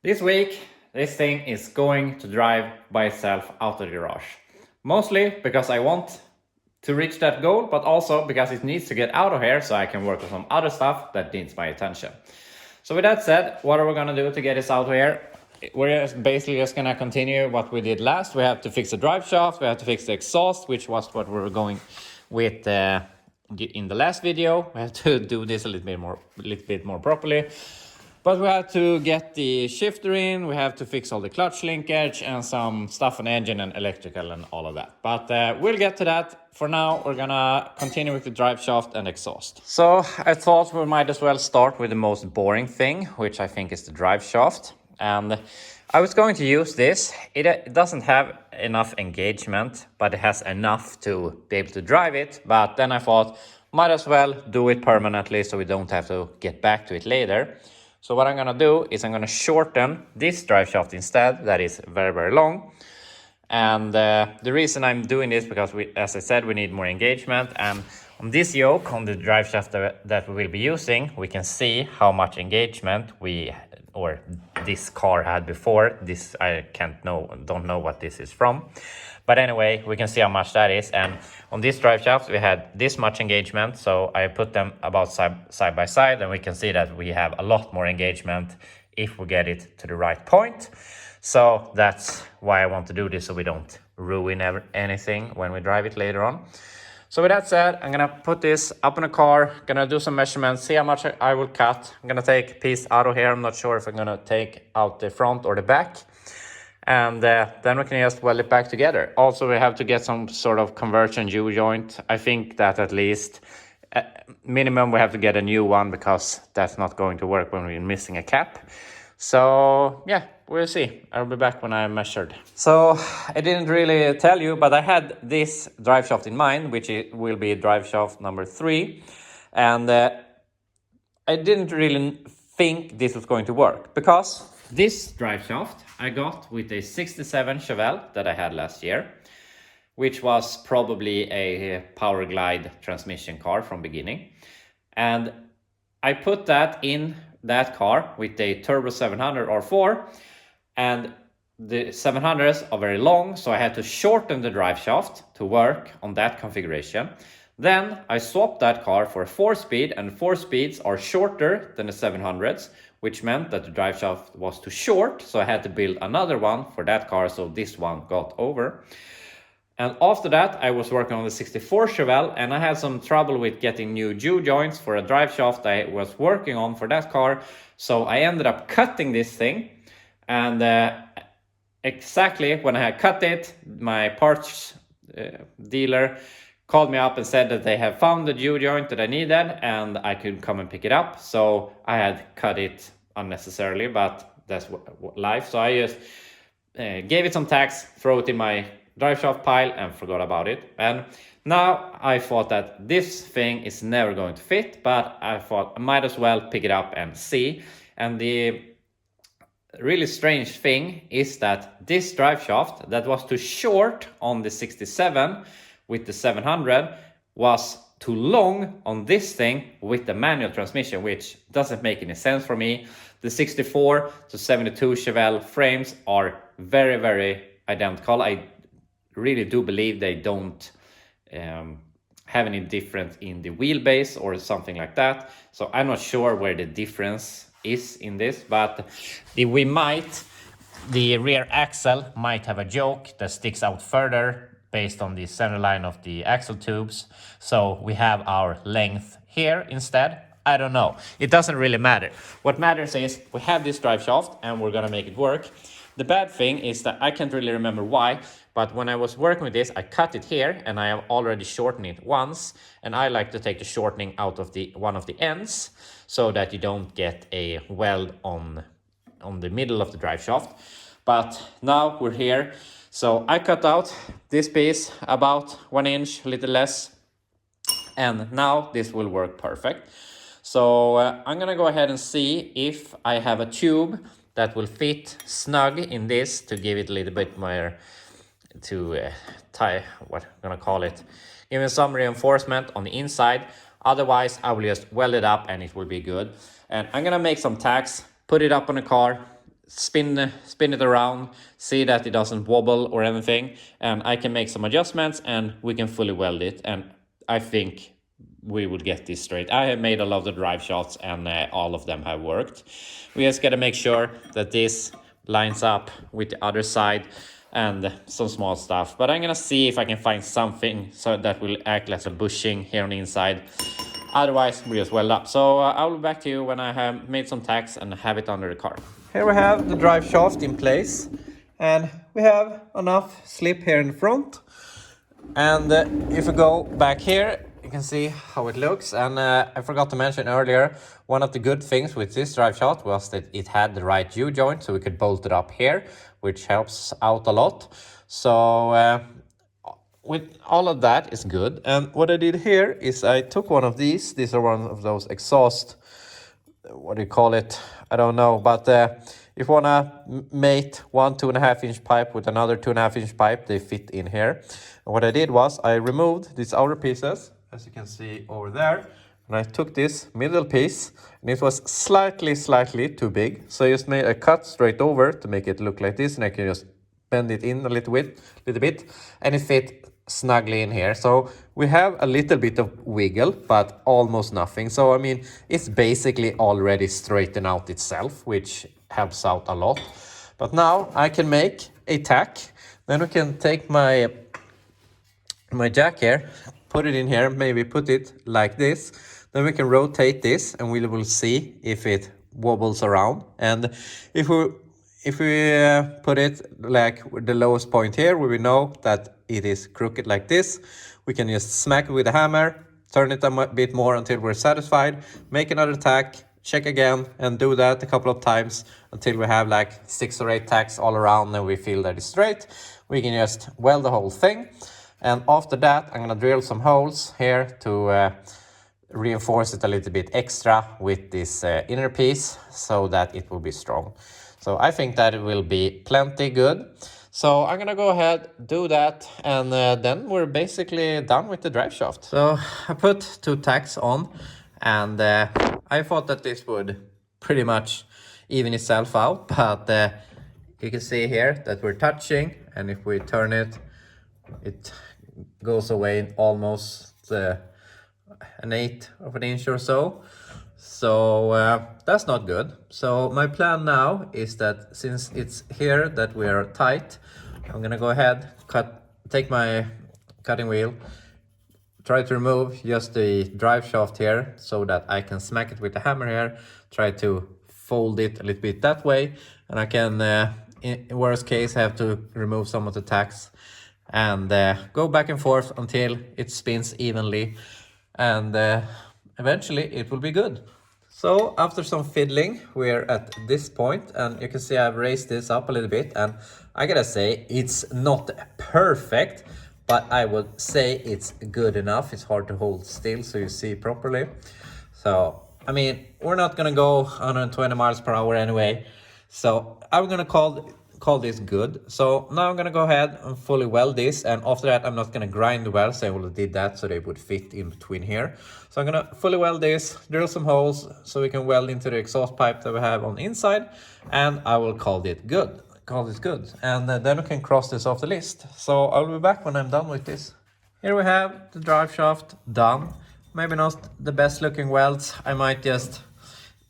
This week, this thing is going to drive by itself out of the garage. Mostly because I want to reach that goal, but also because it needs to get out of here so I can work on some other stuff that needs my attention. So with that said, what are we gonna do to get this out of here? We're basically just gonna continue what we did last. We have to fix the drive shaft, we have to fix the exhaust, which was what we were going with in the last video. We have to do this a little bit more properly. But we have to get the shifter in, we have to fix all the clutch linkage and some stuff on the engine and electrical and all of that. But we'll get to that. For now, we're gonna continue with the drive shaft and exhaust. So I thought we might as well start with the most boring thing, which I think is the drive shaft. And I was going to use this. It doesn't have enough engagement, but it has enough to be able to drive it. But then I thought, might as well do it permanently so we don't have to get back to it later. So what I'm gonna do is I'm gonna shorten this drive shaft instead, that is very, very long. And the reason I'm doing this because as I said, we need more engagement. And on this yoke, on the drive shaft that we will be using, we can see how much engagement this car had before. This I don't know what this is from. But anyway, we can see how much that is. And on this drive shaft, we had this much engagement. So I put them about side by side, and we can see that we have a lot more engagement if we get it to the right point. So that's why I want to do this, so we don't ruin anything when we drive it later on. So with that said, I'm gonna put this up in a car, gonna do some measurements, see how much I will cut. I'm gonna take a piece out of here. I'm not sure if I'm gonna take out the front or the back. And then we can just weld it back together. Also, we have to get some sort of conversion U-joint. I think that at least minimum we have to get a new one because that's not going to work when we're missing a cap. So yeah, we'll see. I'll be back when I measured. So I didn't really tell you, but I had this drive shaft in mind, which will be drive shaft number 3. And I didn't really think this was going to work because this drive shaft I got with a 67 Chevelle that I had last year, which was probably a power glide transmission car from beginning. And I put that in that car with a turbo 700 R4, and the 700s are very long, so I had to shorten the drive shaft to work on that configuration. Then I swapped that car for a 4-speed, and 4 speeds are shorter than the 700s, which meant that the drive shaft was too short, so I had to build another one for that car, so this one got over. And after that, I was working on the 64 Chevelle, and I had some trouble with getting new U-joints for a drive shaft I was working on for that car, so I ended up cutting this thing. And exactly when I had cut it, my parts dealer called me up and said that they have found the U-joint that I needed and I could come and pick it up. So I had cut it unnecessarily, but that's life. So I just gave it some tacks, throw it in my drive shaft pile and forgot about it. And now I thought that this thing is never going to fit, but I thought I might as well pick it up and see. And the really strange thing is that this drive shaft that was too short on the 67 with the 700 was too long on this thing with the manual transmission, which doesn't make any sense for me. The 64 to 72 Chevelle frames are very, very identical. I really do believe they don't have any difference in the wheelbase or something like that. So I'm not sure where the difference is in this, but the rear axle might have a yoke that sticks out further based on the center line of the axle tubes. So we have our length here instead. I don't know. It doesn't really matter. What matters is we have this drive shaft and we're gonna make it work. The bad thing is that I can't really remember why, but when I was working with this, I cut it here and I have already shortened it once. And I like to take the shortening out of one of the ends so that you don't get a weld on the middle of the drive shaft. But now we're here. So I cut out this piece about 1 inch, a little less, and now this will work perfect. So I'm gonna go ahead and see if I have a tube that will fit snug in this to give it a little bit more to give it some reinforcement on the inside. Otherwise, I will just weld it up and it will be good. And I'm gonna make some tacks, put it up on the car, spin it around, see that it doesn't wobble or anything, and I can make some adjustments and we can fully weld it, and I think we would get this straight. I have made a lot of the drive shafts and all of them have worked. We just got to make sure that this lines up with the other side and some small stuff, but I'm gonna see if I can find something so that will act as a bushing here on the inside. Otherwise we just weld up. So I'll be back to you when I have made some tacks and have it under the car. Here we have the drive shaft in place, and we have enough slip here in the front. And if we go back here, you can see how it looks. And I forgot to mention earlier, one of the good things with this drive shaft was that it had the right U-joint, so we could bolt it up here, which helps out a lot. So with all of that is good. And what I did here is I took one of these. These are one of those exhaust, what do you call it? I don't know, but if you wanna mate one 2.5 inch pipe with another 2.5 inch pipe, they fit in here. And what I did was I removed these outer pieces, as you can see over there, and I took this middle piece, and it was slightly too big, so I just made a cut straight over to make it look like this, and I can just bend it in a little bit, and it fit snugly in here. So we have a little bit of wiggle, but almost nothing. So I mean, it's basically already straightened out itself, which helps out a lot. But now I can make a tack. Then we can take my jack here, put it in here, maybe put it like this. Then we can rotate this and we will see if it wobbles around. And if we put it like the lowest point here, we will know that it is crooked like this. We can just smack it with a hammer, turn it a bit more until we're satisfied, make another tack, check again, and do that a couple of times until we have like 6 or 8 tacks all around and we feel that it's straight. We can just weld the whole thing. And after that, I'm gonna drill some holes here to reinforce it a little bit extra with this inner piece so that it will be strong. So I think that it will be plenty good. So I'm gonna go ahead, do that, and then we're basically done with the drive shaft. So I put 2 tacks on, and I thought that this would pretty much even itself out, but you can see here that we're touching, and if we turn it, it goes away in almost 1/8 of an inch or so. So that's not good. So my plan now is that since it's here that we are tight, I'm gonna go ahead, take my cutting wheel, try to remove just the drive shaft here so that I can smack it with the hammer here, try to fold it a little bit that way, and I can, in worst case, have to remove some of the tacks and go back and forth until it spins evenly, and eventually it will be good. So after some fiddling, we're at this point, and you can see I've raised this up a little bit, and I gotta say it's not perfect, but I would say it's good enough. It's hard to hold still so you see properly. So I mean, we're not gonna go 120 miles per hour anyway, so I'm gonna call this good. So now I'm gonna go ahead and fully weld this, and after that I'm not gonna grind the welds. I already did that so they would fit in between here. So I'm gonna fully weld this, drill some holes so we can weld into the exhaust pipe that we have on the inside, and I will call this good. And then we can cross this off the list. So I'll be back when I'm done with this. Here we have the drive shaft done. Maybe not the best looking welds. I might just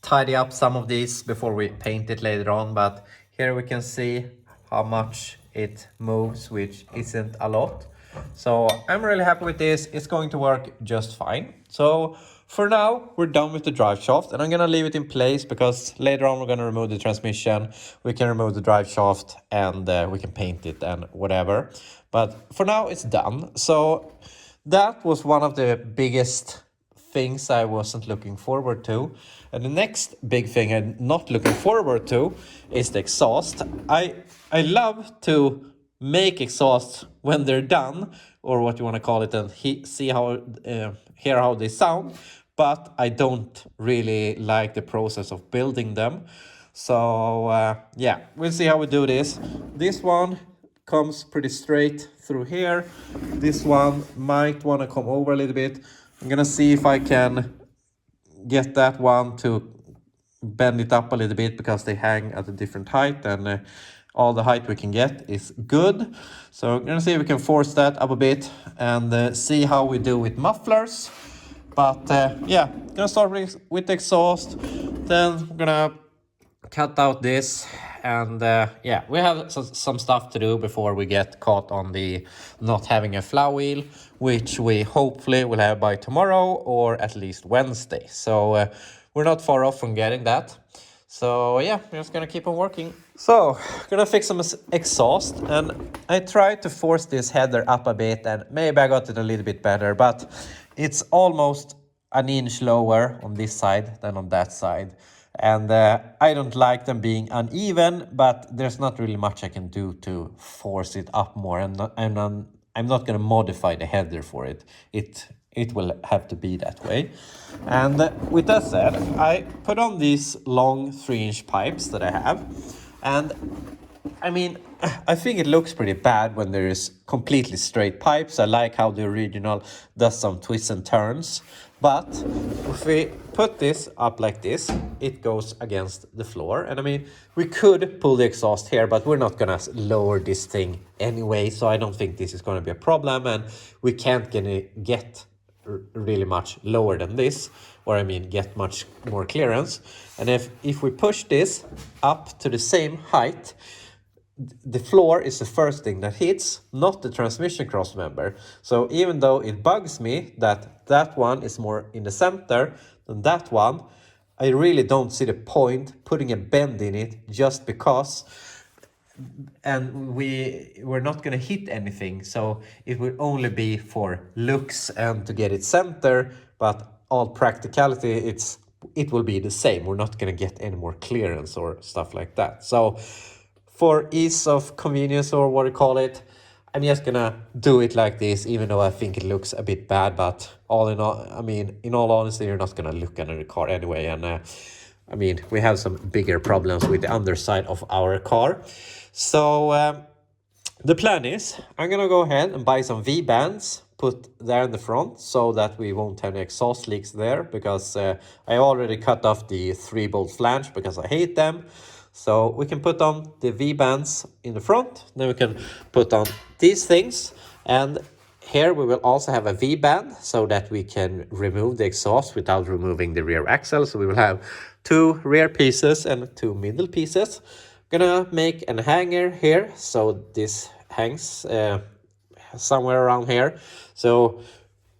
tidy up some of these before we paint it later on, but here we can see how much it moves, which isn't a lot. So I'm really happy with this. It's going to work just fine. So for now, we're done with the drive shaft, and I'm gonna leave it in place because later on we're gonna remove the transmission, we can remove the drive shaft, and we can paint it and whatever. But for now, it's done. So that was one of the biggest things I wasn't looking forward to. And the next big thing I'm not looking forward to is the exhaust. I love to make exhausts when they're done, or what you want to call it, and see how hear how they sound, but I don't really like the process of building them. So yeah, we'll see how we do this. This one comes pretty straight through here. This one might want to come over a little bit. I'm gonna see if I can get that one to bend it up a little bit because they hang at a different height, and all the height we can get is good. So we're gonna see if we can force that up a bit and see how we do with mufflers. But yeah, gonna start with the exhaust, then we're gonna cut out this, and yeah, we have some stuff to do before we get caught on the not having a flywheel, which we hopefully will have by tomorrow or at least Wednesday. So we're not far off from getting that. So yeah, we're just gonna keep on working. So gonna fix some exhaust, and I tried to force this header up a bit, and maybe I got it a little bit better, but it's almost an inch lower on this side than on that side. And I don't like them being uneven, but there's not really much I can do to force it up more. I'm not going to modify the header for it. It will have to be that way. And with that said, I put on these long 3-inch pipes that I have. And I mean, I think it looks pretty bad when there is completely straight pipes. I like how the original does some twists and turns. But if we put this up like this, it goes against the floor. And I mean, we could pull the exhaust here, but we're not gonna lower this thing anyway. So I don't think this is gonna be a problem. And we can't get really much lower than this, or I mean, get much more clearance. And if we push this up to the same height, the floor is the first thing that hits, not the transmission crossmember. So even though it bugs me that that one is more in the center than that one, I really don't see the point putting a bend in it just because. And we're not going to hit anything, so it will only be for looks and to get it center, but all practicality it will be the same. We're not going to get any more clearance or stuff like that. So for ease of convenience, or what you call it, I'm just gonna do it like this, even though I think it looks a bit bad. But all in all, I mean, in all honesty, you're not gonna look under the car anyway. And I mean, we have some bigger problems with the underside of our car. So the plan is I'm gonna go ahead and buy some V-bands, put there in the front so that we won't have any exhaust leaks there, because I already cut off the 3-bolt flange because I hate them. So we can put on the V-bands in the front, then we can put on these things, and here we will also have a V-band so that we can remove the exhaust without removing the rear axle. So we will have 2 rear pieces and 2 middle pieces. Gonna make an hanger here, so this hangs somewhere around here. So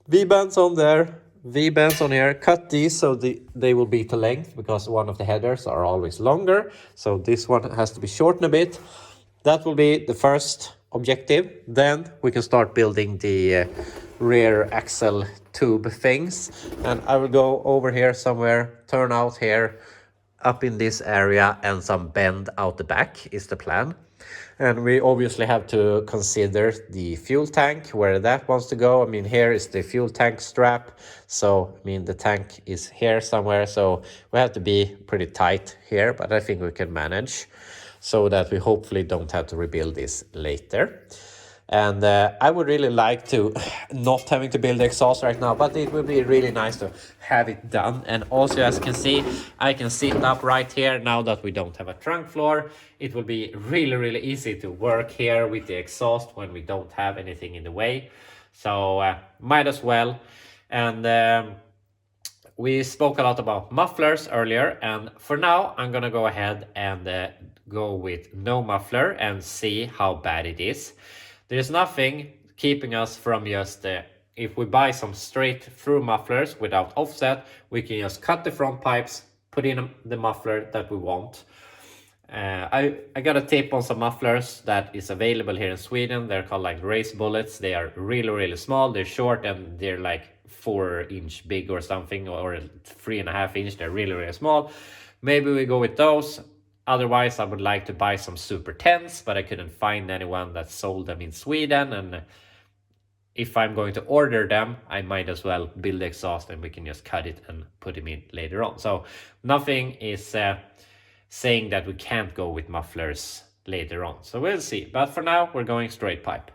V-bands on there, V-bands on here, cut these so they will be to length, because one of the headers are always longer. So this one has to be shortened a bit. That will be the first objective. Then we can start building the rear axle tube things. And I will go over here somewhere, turn out here, up in this area, and some bend out the back is the plan. And we obviously have to consider the fuel tank, where that wants to go. I mean, here is the fuel tank strap. So, I mean, the tank is here somewhere. So we have to be pretty tight here, but I think we can manage so that we hopefully don't have to rebuild this later. And I would really like to not having to build the exhaust right now, but it would be really nice to have it done. And also, as you can see, I can sit up right here now that we don't have a trunk floor. It will be really easy to work here with the exhaust when we don't have anything in the way. So might as well. And we spoke a lot about mufflers earlier, and for now I'm gonna go ahead and go with no muffler and see how bad it is. There's nothing keeping us from just, if we buy some straight through mufflers without offset, we can just cut the front pipes, put in the muffler that we want. I got a tip on some mufflers that is available here in Sweden. They're called like race bullets. They are really small. They're short and they're like 4-inch big or something, or 3.5-inch. They're really small. Maybe we go with those. Otherwise, I would like to buy some Super 10s, but I couldn't find anyone that sold them in Sweden. And if I'm going to order them, I might as well build the exhaust and we can just cut it and put them in later on. So nothing is saying that we can't go with mufflers later on. So we'll see. But for now, we're going straight pipe.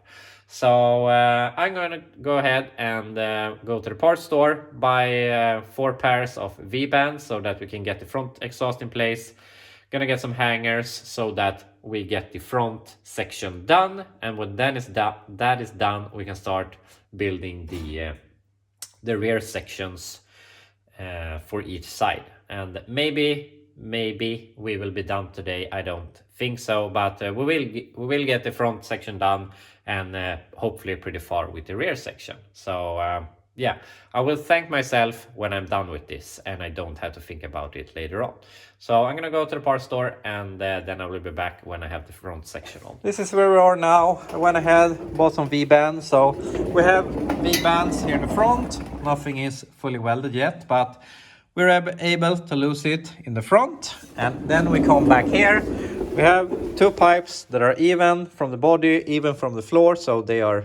So I'm going to go ahead and go to the parts store, buy 4 pairs of V-bands so that we can get the front exhaust in place. Gonna get some hangers so that we get the front section done, and when that is done, we can start building the rear sections for each side. And maybe we will be done today. I don't think so, but we will get the front section done, and hopefully pretty far with the rear section. So yeah, I will thank myself when I'm done with this and I don't have to think about it later on. So I'm gonna go to the parts store, and then I will be back when I have the front section on. This is where we are now. I went ahead, bought some V-bands. So we have V-bands here in the front. Nothing is fully welded yet, but we're able to lose it in the front. And then we come back here. We have 2 pipes that are even from the body, even from the floor, so they are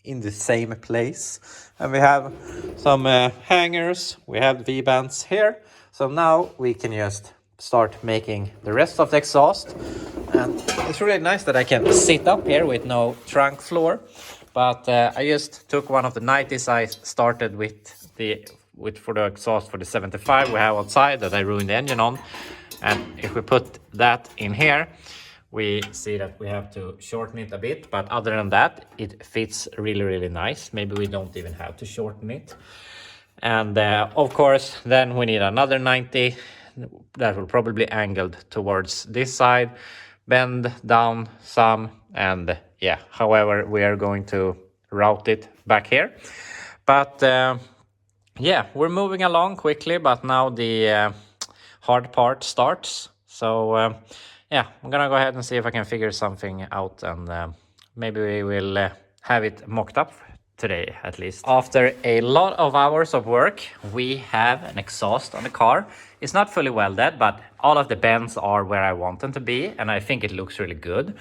in the same place. And we have some hangers. We have V-bands here. So now we can just start making the rest of the exhaust. And it's really nice that I can sit up here with no trunk floor. But I just took one of the 90s I started for the exhaust for the 75 we have outside that I ruined the engine on. And if we put that in here, we see that we have to shorten it a bit, but other than that, it fits really nice. Maybe we don't even have to shorten it. And of course, then we need another 90 that will probably be angled towards this side, bend down some, and yeah, however we are going to route it back here. But yeah, we're moving along quickly, but now the hard part starts. So yeah, I'm gonna go ahead and see if I can figure something out, and maybe we will have it mocked up today at least. After a lot of hours of work, we have an exhaust on the car. It's not fully welded, but all of the bends are where I want them to be, and I think it looks really good.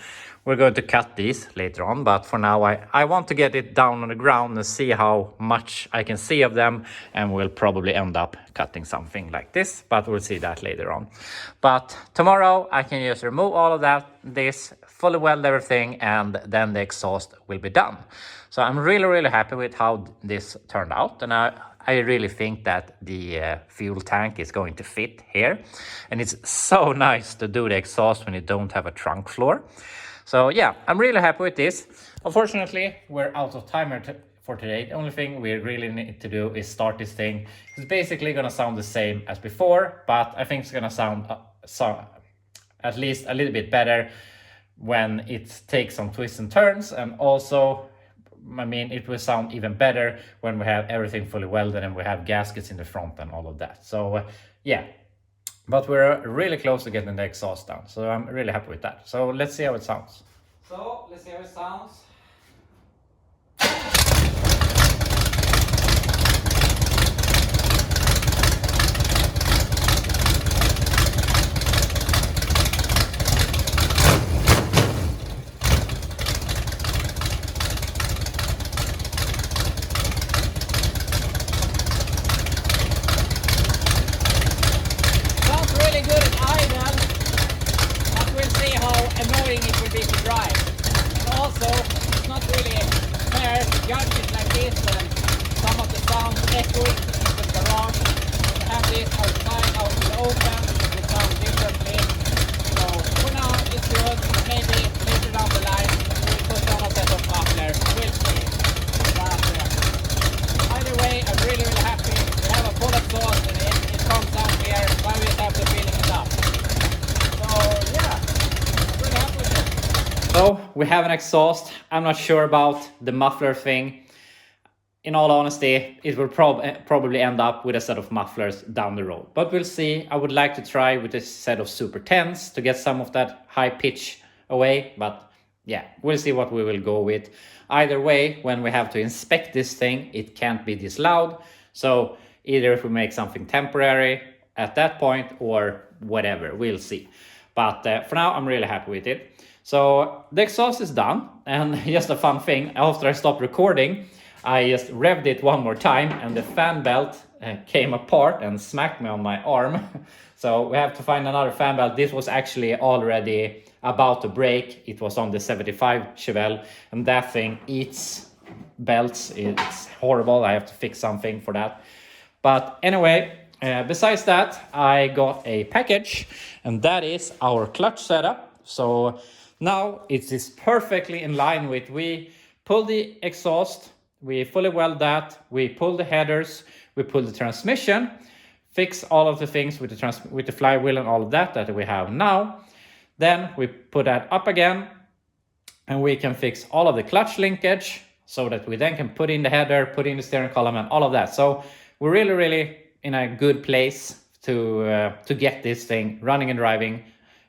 We're going to cut these later on, but for now I want to get it down on the ground and see how much I can see of them, and we'll probably end up cutting something like this, but we'll see that later on. But tomorrow I can just remove all of this, fully weld everything, and then the exhaust will be done. So I'm really happy with how this turned out, and I really think that the fuel tank is going to fit here. And it's so nice to do the exhaust when you don't have a trunk floor. So yeah, I'm really happy with this. Unfortunately, we're out of timer for today. The only thing we really need to do is start this thing. It's basically gonna sound the same as before, but I think it's gonna sound at least a little bit better when it takes some twists and turns. And also, I mean, it will sound even better when we have everything fully welded and we have gaskets in the front and all of that. So yeah, but we're really close to getting the exhaust down. So I'm really happy with that. So let's see how it sounds. So let's see how it sounds. Annoying it will be to drive. And also, it's not really fair to judge it like this and some of the sounds echoing in the garage. To have this outside, out in the open, it will sound differently. So for now it's good. Maybe later down the line we'll put on a set of muffler. We'll see. But either way, I'm really happy. We have a full exhaust and it comes out here. Why we have to filling it up. So yeah. So we have an exhaust. I'm not sure about the muffler thing. In all honesty, it will probably end up with a set of mufflers down the road. But we'll see. I would like to try with a set of Super 10s to get some of that high pitch away. But yeah, we'll see what we will go with. Either way, when we have to inspect this thing, it can't be this loud. So either if we make something temporary at that point or whatever, we'll see. But for now, I'm really happy with it. So the exhaust is done, and just a fun thing, after I stopped recording, I just revved it one more time and the fan belt came apart and smacked me on my arm. So we have to find another fan belt. This was actually already about to break. It was on the 75 Chevelle, and that thing eats belts. It's horrible. I have to fix something for that. But anyway, besides that, I got a package, and that is our clutch setup. So now it is perfectly in line with, we pull the exhaust, we fully weld that, we pull the headers, we pull the transmission, fix all of the things with the flywheel and all of that we have now. Then we put that up again, and we can fix all of the clutch linkage so that we then can put in the header, put in the steering column and all of that. So we're really in a good place to get this thing running and driving.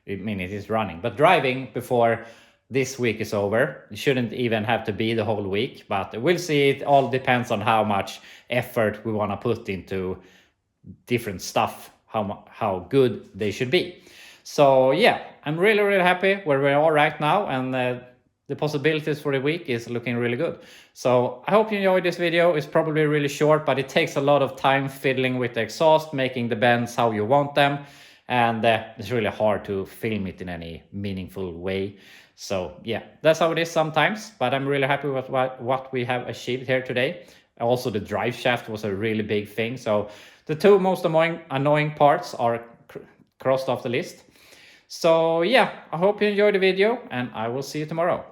I mean, it is running, but driving before this week is over. It shouldn't even have to be the whole week, but we'll see. It all depends on how much effort we want to put into different stuff, how good they should be. So yeah, I'm really happy where we are right now, and the possibilities for the week is looking really good. So I hope you enjoyed this video. It's probably really short, but it takes a lot of time fiddling with the exhaust, making the bends how you want them, and it's really hard to film it in any meaningful way. So yeah, that's how it is sometimes, but I'm really happy with what we have achieved here today. Also, the drive shaft was a really big thing. So the two most annoying parts are crossed off the list. So yeah, I hope you enjoyed the video, and I will see you tomorrow.